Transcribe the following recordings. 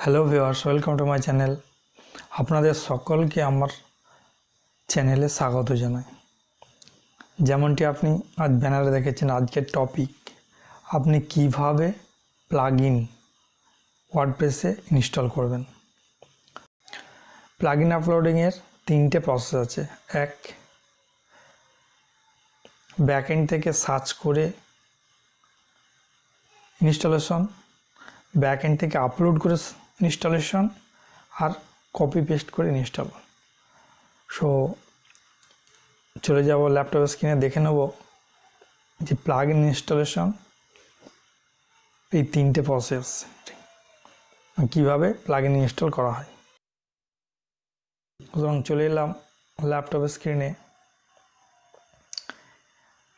Hello viewers, welcome to my channel. আপনাদের সকলকে আমার চ্যানেলে স্বাগত জানাই। যেমনটি আপনি আজ ব্যানারে দেখেছেন, আজকের টপিক আপনি কিভাবে প্লাগইন ওয়ার্ডপ্রেসে ইনস্টল করবেন। প্লাগইন আপলোডিংয়ের তিনটে প্রসেস আছে। এক, ব্যাকএন্ড থেকে সার্চ করে ইনস্টলেশন, ব্যাকএন্ড থেকে আপলোড করে ইনস্টলেশন, আর কপি পেস্ট করে ইনস্টল। সো চলে যাব ল্যাপটপ স্ক্রিনে, দেখে নেব যে প্লাগইন ইনস্টলেশন এই তিনটে প্রসেস কিভাবে প্লাগইন ইনস্টল করা হয়। সুতরাং চলে এলাম ল্যাপটপ স্ক্রিনে।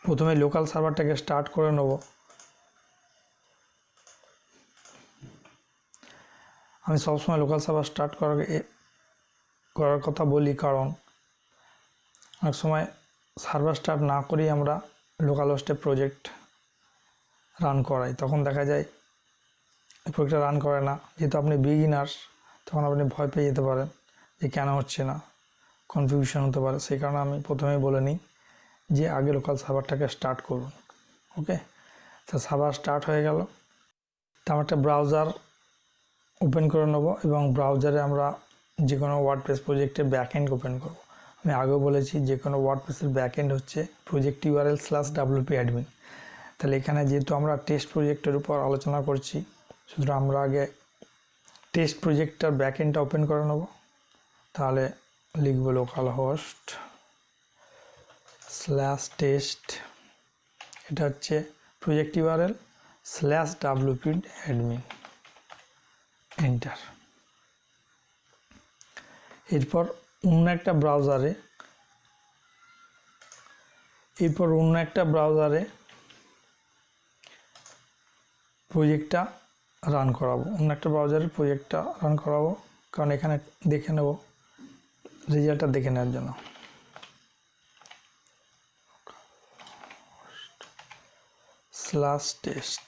প্রথমে লোকাল সার্ভারটাকে স্টার্ট করে নেব। আমি সবসময় লোকাল সার্ভার স্টার্ট করার কথা বলি, কারণ অনেক সময় সার্ভার স্টার্ট না করেই আমরা লোকাল হোস্টে প্রজেক্ট রান করাই, তখন দেখা যায় প্রজেক্টটা রান করে না। যেহেতু আপনি বিগিনার্স, তখন আপনি ভয় পেয়ে যেতে পারেন যে কেন হচ্ছে না, কনফিউশন হতে পারে। সেই কারণে আমি প্রথমেই বলে নিই যে আগে লোকাল সার্ভারটাকে স্টার্ট করুন। ওকে, তো সার্ভার স্টার্ট হয়ে গেল। তো আমরা একটা ব্রাউজার ওপেন করে নেব এবং ব্রাউজারে আমরা যে কোনো ওয়ার্ডপ্রেস প্রজেক্টের ব্যাকএন্ড ওপেন করব। আমি আগেও বলেছি যে কোনো ওয়ার্ডপ্রেসের ব্যাকএন্ড হচ্ছে প্রজেক্ট url/wp admin। তাহলে এখানে যেহেতু আমরা টেস্ট প্রজেক্টের উপর আলোচনা করছি, সুতরাং আমরা আগে টেস্ট প্রজেক্টটার ব্যাকএন্ডটা ওপেন করে নেব। তাহলে লিখব লোকাল হোস্ট /test, এটা হচ্ছে প্রজেক্ট url/wp admin, এন্টার। এরপর অন্য একটা ব্রাউজারে প্রজেক্টটা রান করাবো, কারণ এখানে দেখে নেব রেজাল্টটা দেখে নেওয়ার জন্য। /test,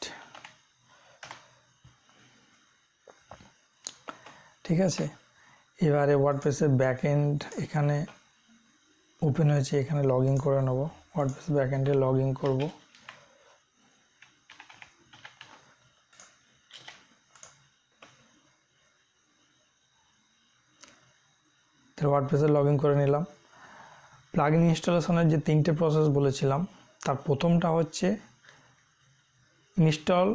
ঠিক আছে। এবারে ওয়ার্ডপ্রেসের ব্যাকএন্ড এখানে ওপেন হয়েছে, এখানে লগ ইন করে নেব। ওয়ার্ডপ্রেস ব্যাকএন্ডে লগ ইন করবো। তাহলে ওয়ার্ডপ্রেসে লগ ইন করে নিলাম। প্লাগইন ইনস্টলেশনের যে তিনটে প্রসেস বলেছিলাম, তার প্রথমটা হচ্ছে install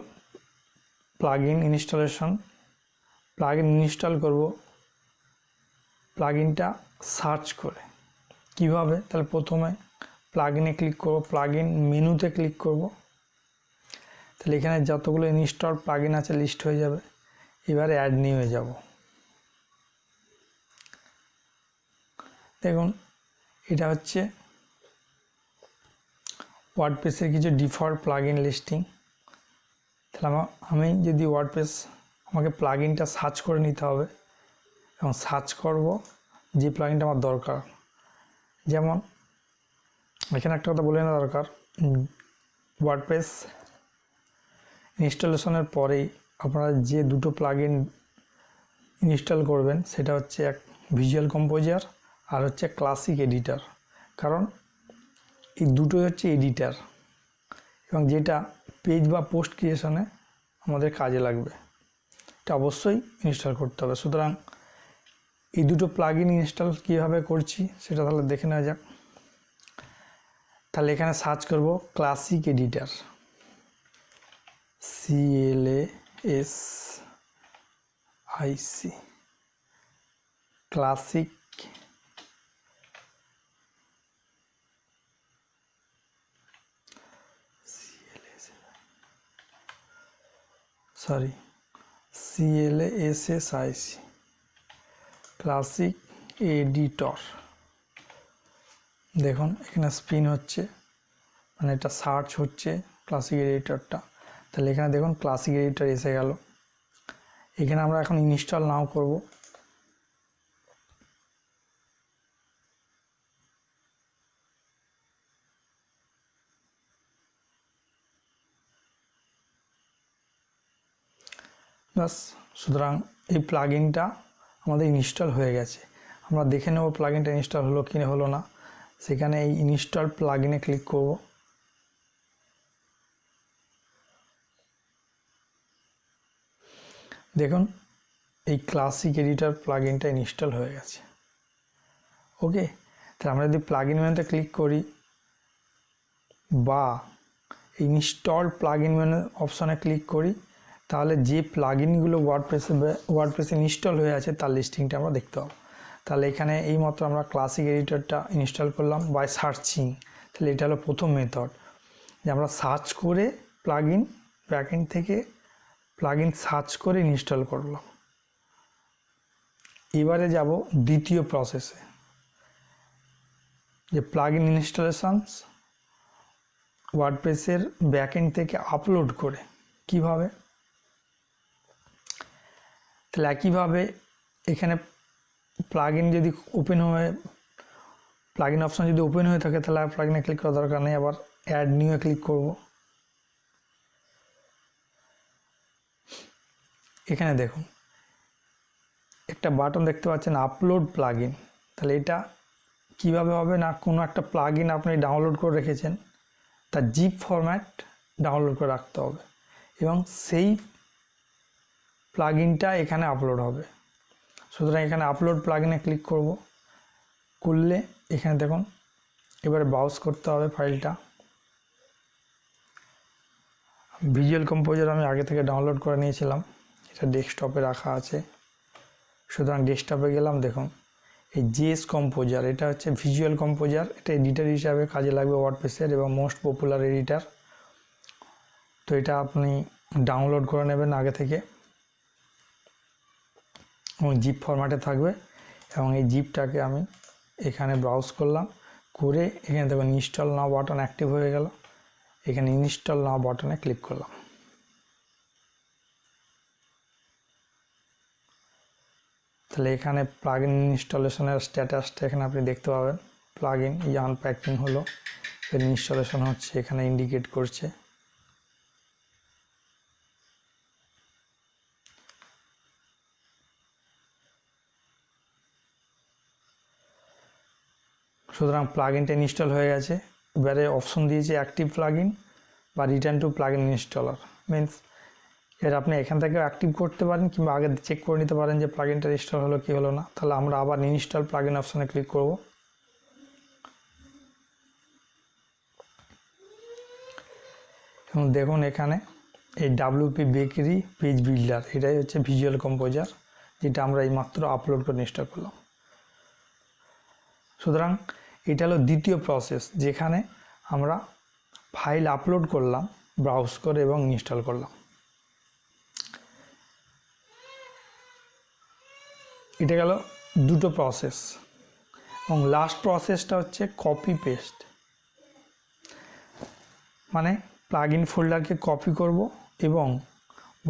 plugin installation. Plugin install করব প্লাগইনটা সার্চ করে। কিভাবে? তাহলে প্রথমে প্লাগইনে ক্লিক করব, প্লাগইন মেনুতে ক্লিক করব। তাহলে এখানে যতগুলো ইনস্টল প্লাগইন আছে লিস্ট হয়ে যাবে। এবারে অ্যাড নিয়ে যাব। দেখুন, এটা হচ্ছে ওয়ার্ডপ্রেসের কিছু ডিফল্ট প্লাগইন লিস্টিং। তাহলে আমি যদি ওয়ার্ডপ্রেস, আমাকে প্লাগইনটা সার্চ করে নিতে হবে এবং সার্চ করব যে প্লাগইনটা আমার দরকার। যেমন এখানে একটা কথা বলে নেওয়া দরকার, ওয়ার্ডপ্রেস ইনস্টলেশনের পরেই আপনারা যে দুটো প্লাগইন ইনস্টল করবেন সেটা হচ্ছে এক ভিজুয়াল কম্পোজার আর হচ্ছে ক্লাসিক এডিটর। কারণ এই দুটোই হচ্ছে এডিটার এবং যেটা পেজ বা পোস্ট ক্রিয়েশনে আমাদের কাজে লাগবে, এটা অবশ্যই ইনস্টল করতে হবে। সুতরাং এই দুটো প্লাগইন ইনস্টল কীভাবে করছি সেটা তাহলে দেখে নেওয়া যাক। তাহলে এখানে সার্চ করব classic editor, CLASIC, classic CLASSIC, classic editor. দেখুন এখানে স্পিন হচ্ছে, মানে এটা সার্চ হচ্ছে ক্লাসিক এডিটরটা। তাহলে এখানে দেখুন ক্লাসিক এডিটর এসে গেল। এখানে আমরা এখন ইনস্টল নাও করব। বাস সুতরাং এই প্লাগইনটা আমাদের ইনস্টল হয়ে গেছে। আমরা দেখে নেব প্লাগইনটা ইনস্টল হলো কি হলো না। সেখানে এই ইনস্টল প্লাগইনে ক্লিক করব। দেখুন এই ক্লাসিক এডিটর প্লাগইনটা ইনস্টল হয়ে গেছে। ওকে, তাহলে আমরা যদি প্লাগইন মেনুতে ক্লিক করি বা ইনস্টল প্লাগইন মেনু অপশনে ক্লিক করি, তাহলে যে প্লাগইনগুলো ওয়ার্ডপ্রেসে ইনস্টল হয়ে আছে তার লিস্টিংটা আমরা দেখতে পাবো। তাহলে এখানে এই মাত্র আমরা ক্লাসিক এডিটরটা ইনস্টল করলাম বাই সার্চিং। তাহলে এটা হলো প্রথম মেথড, যে আমরা সার্চ করে প্লাগইন ব্যাকএন্ড থেকে প্লাগইন সার্চ করে ইনস্টল করলাম। এবারে যাব দ্বিতীয় প্রসেসে, যে প্লাগইন ইনস্টলেশনস ওয়ার্ডপ্রেসের ব্যাকএন্ড থেকে আপলোড করে কিভাবে। তাহলে একইভাবে এখানে প্লাগইন যদি ওপেন হয়ে প্লাগইন অপশন যদি ওপেন হয়ে থাকে তাহলে প্লাগইনে ক্লিক করার দরকার নেই, আবার অ্যাড নিউয়ে ক্লিক করব। এখানে দেখুন একটা বাটন দেখতে পাচ্ছেন আপলোড প্লাগইন। তাহলে এটা কিভাবে হবে না, কোনো একটা প্লাগইন আপনি ডাউনলোড করে রেখেছেন, তার জিপ ফরম্যাট ডাউনলোড করে রাখতে হবে এবং সেই প্লাগইনটা এখানে আপলোড হবে। সুতরাং এখানে আপলোড প্লাগইনে ক্লিক করব। করলে এখানে দেখুন এবারে ব্রাউজ করতে হবে ফাইলটা। ভিজুয়াল কম্পোজার আমি আগে থেকে ডাউনলোড করে নিয়েছিলাম, এটা ডেস্কটপে রাখা আছে। সুতরাং ডেস্কটপে গেলাম, দেখুন এই জিএস কম্পোজার, এটা হচ্ছে ভিজুয়াল কম্পোজার, এটা এডিটর হিসাবে কাজে লাগবে ওয়ার্ডপ্রেসের এবং মোস্ট পপুলার এডিটর। তো এটা আপনি ডাউনলোড করে নেবেন আগে থেকে এবং জিপ ফরম্যাটে থাকবে। এবং এই জিপটাকে আমি এখানে ব্রাউজ করলাম, করে এখানে দেখুন ইনস্টল নাও বাটন অ্যাক্টিভ হয়ে গেল। এখানে ইনস্টল নাও বাটনে ক্লিক করলাম। তাহলে এখানে প্লাগইন ইনস্টলেশনের স্ট্যাটাসটা এখানে আপনি দেখতে পাবেন। প্লাগইন আনপ্যাকিং হলো, এর ইনস্টলেশন হচ্ছে, এখানে ইন্ডিকেট করছে। সুতরাং প্লাগইনটা ইনস্টল হয়ে গেছে। এবারে অপশন দিয়েছে অ্যাক্টিভ প্লাগইন বা return to plugin installer. Means এর আপনি এখান থেকে অ্যাক্টিভ করতে পারেন কিংবা আগে চেক করে নিতে পারেন যে প্লাগইনটা ইনস্টল হলো কি হলো না। তাহলে আমরা আবার ইনস্টল প্লাগইন অপশনে ক্লিক করব। এবং দেখুন এখানে এই WP বেকারি পেজ বিল্ডার, এটাই হচ্ছে ভিজুয়াল কম্পোজার, যেটা আমরা এইমাত্র আপলোড করে ইনস্টল করলাম। সুতরাং এটা হলো দ্বিতীয় প্রসেস, যেখানে আমরা ফাইল আপলোড করলাম ব্রাউজ করে এবং ইনস্টল করলাম। এটা গেল দুটো প্রসেস। এবং লাস্ট প্রসেসটা হচ্ছে কপি পেস্ট, মানে প্লাগইন ফোল্ডারকে কপি করব এবং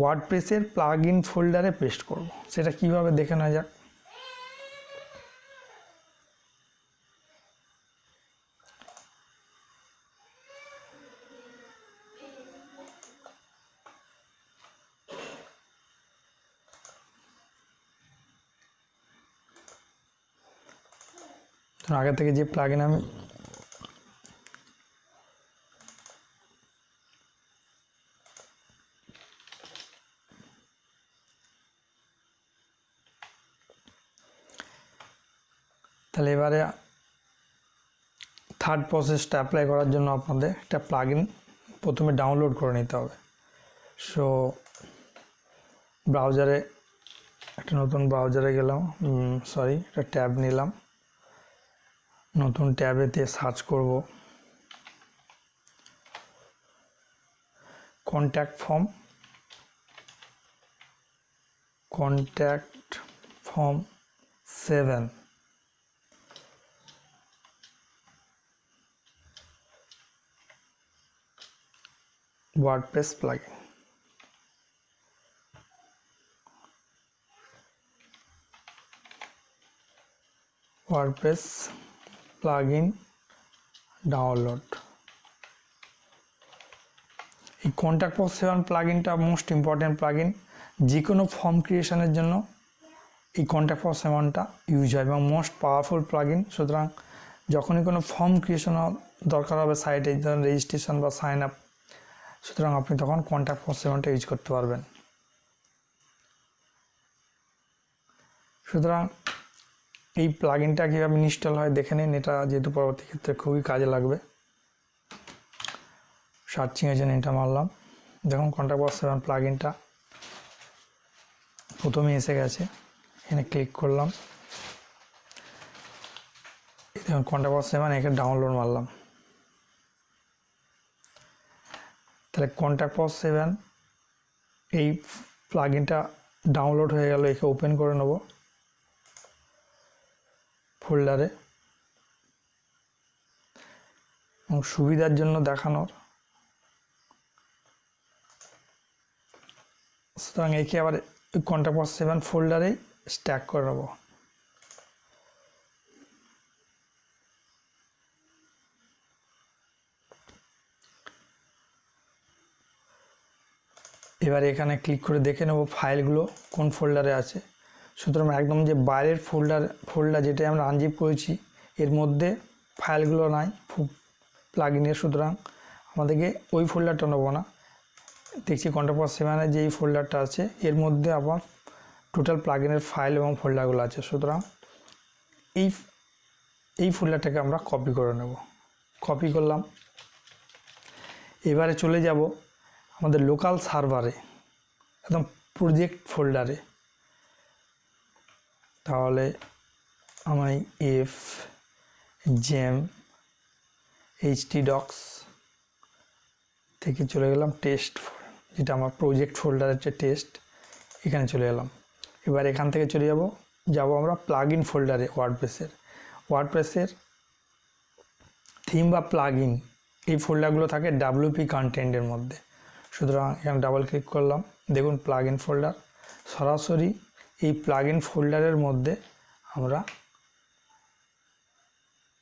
ওয়ার্ডপ্রেসের প্লাগইন ফোল্ডারে পেস্ট করব। সেটা কিভাবে দেখে নেওয়া যাক। আগে থেকে যে প্লাগইন আমি তাহলে এবারে থার্ড প্রসেসটা অ্যাপ্লাই করার জন্য আপনাদের একটা প্লাগইন প্রথমে ডাউনলোড করে নিতে হবে। সো ব্রাউজারে একটা নতুন ব্রাউজারে গেলাম, একটা ট্যাব নিলাম, নতুন ট্যাবেতে সার্চ করব contact form 7। WordPress plugin। WordPress plugin download. এই কন্ট্যাক্ট ফর্ম 7 প্লাগইনটা মোস্ট ইম্পর্টেন্ট প্লাগইন, যে কোনো ফর্ম ক্রিয়েশনের জন্য এই কন্ট্যাক্ট ফর সেভনটা ইউজ হয় এবং মোস্ট পাওয়ারফুল প্লাগইন। সুতরাং যখনই কোনো ফর্ম ক্রিয়েশন দরকার হবে সাইটে, ধরুন রেজিস্ট্রেশন বা সাইন আপ, সুতরাং আপনি তখন কন্ট্যাক্ট ফর সেভনটা ইউজ করতে পারবেন। সুতরাং এই প্লাগইনটা কীভাবে ইনস্টল হয় দেখে নিন, এটা যেহেতু পরবর্তী ক্ষেত্রে খুবই কাজে লাগবে। সার্চিং এজেন্ট এটা মারলাম, দেখুন কন্ট্যাক্ট ফর সেভেন প্লাগইনটা প্রথমে এসে গেছে, এখানে ক্লিক করলাম, দেখুন কন্ট্যাক্ট ফর সেভেন, এখানে ডাউনলোড মারলাম। তাহলে কন্ট্যাক্ট ফর সেভেন এই প্লাগইনটা ডাউনলোড হয়ে গেল, একে ওপেন করে নেব ফোল্ডারে, এবং সুবিধার জন্য দেখানোর, সুতরাং একে আবার কন্ট্যাক্ট ফর সেভেন ফোল্ডারেই স্ট্যাক করে নেব। এবার এখানে ক্লিক করে দেখে নেব ফাইলগুলো কোন ফোল্ডারে আছে। সুতরাং একদম যে বাইরের ফোল্ডার যেটা আমরা আনজিপ করেছি এর মধ্যে ফাইলগুলো নাই প্লাগইনের, সুতরাং আমাদেরকে ওই ফোল্ডারটা নেবো না। দেখছি কন্ট্যাক্ট ফর সেভেনের যে এই ফোল্ডারটা আছে এর মধ্যে আবার টোটাল প্লাগইনের ফাইল এবং ফোল্ডারগুলো আছে, সুতরাং এই ফোল্ডারটাকে আমরা কপি করে নেব। কপি করলাম, এবারে চলে যাব আমাদের লোকাল সার্ভারে, একদম প্রজেক্ট ফোল্ডারে। তাহলে আমি XAMPP থেকে চলে গেলাম টেস্ট, যেটা আমার প্রজেক্ট ফোল্ডারের যে টেস্ট, এখানে চলে গেলাম। এবার এখান থেকে চলে যাব আমরা প্লাগইন ফোল্ডারে, ওয়ার্ডপ্রেসের থিম বা প্লাগইন এই ফোল্ডারগুলো থাকে WP কন্টেন্টের মধ্যে। সুতরাং এখানে ডাবল ক্লিক করলাম, দেখুন প্লাগইন ফোল্ডার, সরাসরি এই প্লাগইন ফোল্ডারের মধ্যে আমরা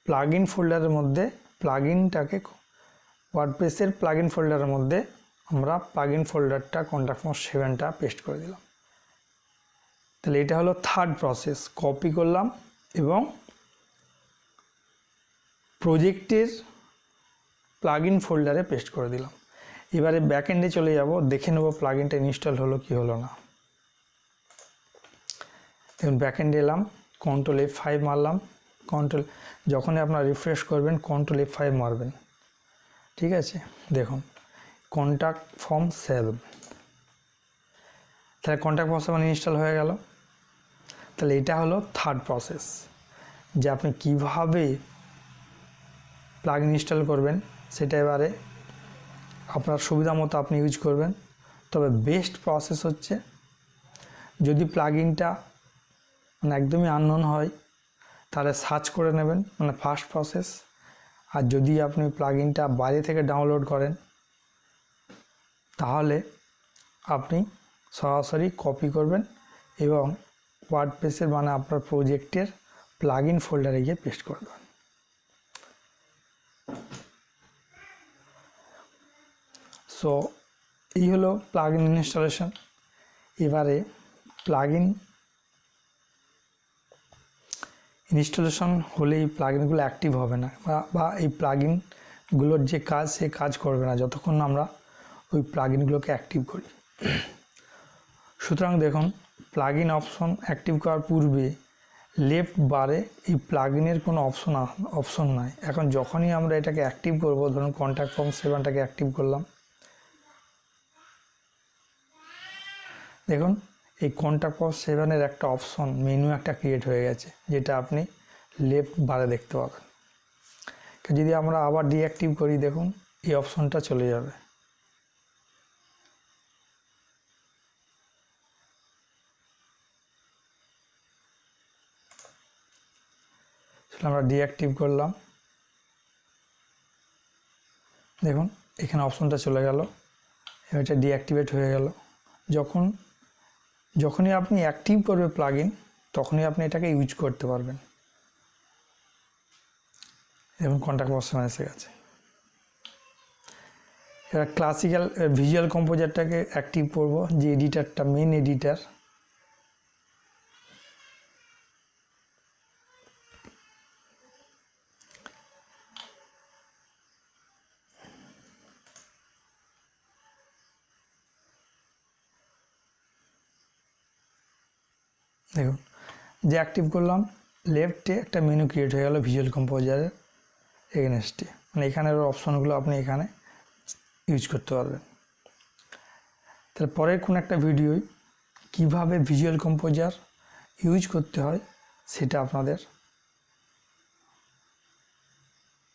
প্লাগইন ফোল্ডারের মধ্যে প্লাগইনটাকে ওয়ার্ডপ্রেসের প্লাগইন ফোল্ডারের মধ্যে আমরা প্লাগইন ফোল্ডারটা কন্ট্যাক্ট ফর সেভেনটা পেস্ট করে দিলাম। তাহলে এটা হলো থার্ড প্রসেস, কপি করলাম এবং প্রজেক্টের প্লাগইন ফোল্ডারে পেস্ট করে দিলাম। এবারে ব্যাকএন্ডে চলে যাব, দেখে নেব প্লাগইনটা ইনস্টল হলো কি হলো না। দেখুন ব্যাকএন্ডে এলাম, কন্ট্রোল F5 মারলাম, যখনই আপনারা রিফ্রেশ করবেন কন্ট্রোল F5 মারবেন, ঠিক আছে। দেখুন কন্ট্যাক্ট ফর্ম 7, তাহলে কন্ট্যাক্ট ফর্ম 7 ইনস্টল হয়ে গেল। তাহলে এটা হলো থার্ড প্রসেস, যে আপনি কীভাবে প্লাগইন ইনস্টল করবেন সেটা এবারে আপনার সুবিধা মতো আপনি ইউজ করবেন। তবে বেস্ট প্রসেস হচ্ছে যদি প্লাগইনটা মানে একদমই আননোন হয় তাহলে সার্চ করে নেবেন, মানে ফার্স্ট প্রসেস। আর যদি আপনি প্লাগইনটা বাইরে থেকে ডাউনলোড করেন তাহলে আপনি সরাসরি কপি করবেন এবং ওয়ার্ডপ্রেসের মানে আপনার প্রজেক্টের প্লাগইন ফোল্ডারে গিয়ে পেস্ট করে দেবেন। সো এই হলো প্লাগইন ইনস্টলেশন। এবারে প্লাগইন ইনস্টলেশন হলে এই প্লাগইনগুলো অ্যাক্টিভ হবে না, বা এই প্লাগইনগুলোর যে কাজ সে কাজ করবে না যতক্ষণ আমরা ওই প্লাগইনগুলোকে অ্যাক্টিভ করি। সুতরাং দেখুন প্লাগইন অপশন অ্যাক্টিভ করার পূর্বে লেফট বারে এই প্লাগইনের কোনো অপশন নাই। এখন যখনই আমরা এটাকে অ্যাক্টিভ করব, ধরুন কন্ট্যাক্ট ফর্ম 7টাকে অ্যাক্টিভ করলাম, দেখুন এই কন্ট্যাক্ট ফর্ম 7-এর একটা অপশন মেনু একটা ক্রিয়েট হয়ে গেছে, যেটা আপনি লেফট বারে দেখতে পাবেন। যদি আমরা আবার ডিঅ্যাক্টিভ করি দেখুন এই অপশনটা চলে যাবে। আমরা ডিঅ্যাক্টিভ করলাম, দেখুন এখানে অপশনটা চলে গেল, এটা ডিঅ্যাক্টিভেট হয়ে গেল। যখনই আপনি অ্যাক্টিভ করবে প্লাগইন তখনই আপনি এটাকে ইউজ করতে পারবেন। দেখুন কন্ট্যাক্ট ফর্ম 7 এসে গেছে। এবার ক্লাসিক্যাল ভিজুয়াল কম্পোজারটাকে অ্যাক্টিভ করব, যে এডিটারটা মেন এডিটার। দেখুন যে অ্যাক্টিভ করলাম, লেফটে একটা মেনু ক্রিয়েট হয়ে গেল ভিজুয়াল কম্পোজারের এগেনস্টে, মানে এখানের অপশনগুলো আপনি এখানে ইউজ করতে পারবেন। তাহলে পরের কোন একটা ভিডিওয় কিভাবে ভিজুয়াল কম্পোজার ইউজ করতে হয় সেটা আপনাদের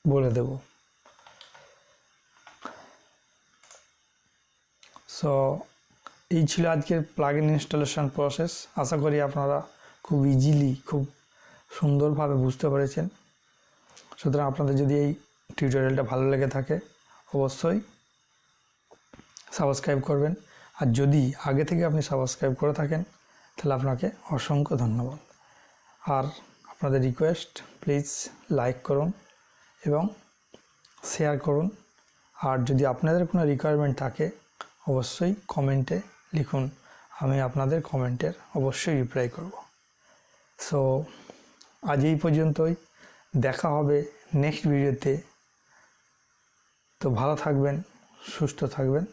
বলে দেব। সো এই ছিল আজকের প্লাগইন ইনস্টলেশন প্রসেস। আশা করি আপনারা খুব ইজিলি, খুব সুন্দরভাবে বুঝতে পেরেছেন। সুতরাং আপনাদের যদি এই টিউটোরিয়ালটা ভালো লেগে থাকে অবশ্যই সাবস্ক্রাইব করবেন, আর যদি আগে থেকে আপনি সাবস্ক্রাইব করে থাকেন তাহলে আপনাকে অসংখ্য ধন্যবাদ। আর আপনাদের রিকোয়েস্ট, প্লিজ লাইক করুন এবং শেয়ার করুন। আর যদি আপনাদের কোনো রিকোয়ারমেন্ট থাকে অবশ্যই কমেন্টে লিখুন, আমি আপনাদের কমেন্টের অবশ্যই রিপ্লাই করব। সো আজ এই পর্যন্তই, দেখা হবে নেক্সট ভিডিওতে। তো ভালো থাকবেন, সুস্থ থাকবেন।